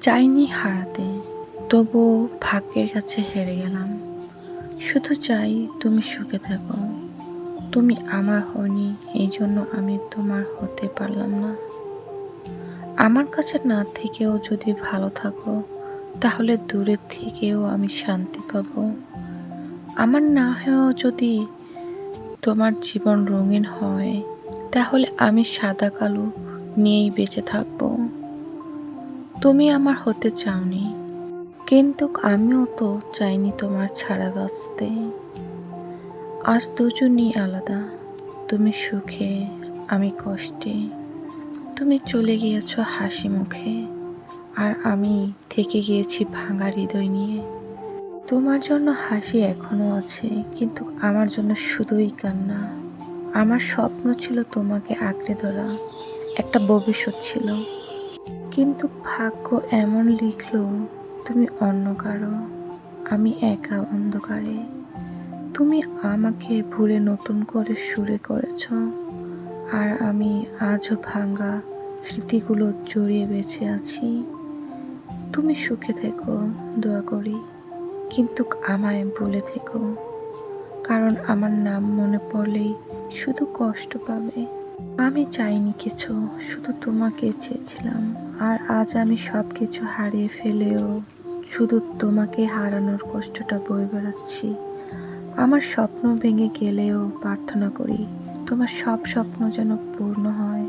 চাইনি হারাতে, তবুও ভাগ্যের কাছে হেরে গেলাম। শুধু চাই তুমি সুখে থাকো। তুমি আমার হওনি, এই জন্য আমি তোমার হতে পারলাম না। আমার কাছে না থেকেও যদি ভালো থাকো, তাহলে দূরের থেকেও আমি শান্তি পাবো। আমার না হয়েও যদি তোমার জীবন রঙিন হয়, তাহলে আমি সাদা কালো নিয়েই বেঁচে থাকবো। তুমি আমার হতে চাওনি, কিন্তু আমিও তো চাইনি তোমার ছাড়া বাঁচতে। আজ দুজনই আলাদা, তুমি সুখে, আমি কষ্টে। তুমি চলে গিয়েছো হাসি মুখে, আর আমি থেকে গিয়েছি ভাঙা হৃদয় নিয়ে। তোমার জন্য হাসি এখনো আছে, কিন্তু আমার জন্য শুধুই কান্না। আমার স্বপ্ন ছিল তোমাকে আঁকড়ে ধরা, একটা ভবিষ্যৎ ছিল, কিন্তু ভাগ্য এমন লিখলো তুমি অন্য কারো, আমি একা অন্ধকারে। তুমি আমাকে ভুলে নতুন করে শুরু করেছ, আর আমি আজও ভাঙা স্মৃতিগুলো জড়িয়ে বেঁচে আছি। তুমি সুখে থেকো, দোয়া করি, কিন্তু আমায় ভুলে থেকো, কারণ আমার নাম মনে পড়লেই শুধু কষ্ট পাবে। আমি চাইনি কিছু, শুধু তোমাকে চেয়েছিলাম। আর আজ আমি সব কিছু হারিয়ে ফেলেও শুধু তোমাকে হারানোর কষ্টটা বয়ে বেড়াচ্ছি। আমার স্বপ্ন ভেঙে গেলেও প্রার্থনা করি তোমার সব স্বপ্ন যেন পূর্ণ হয়।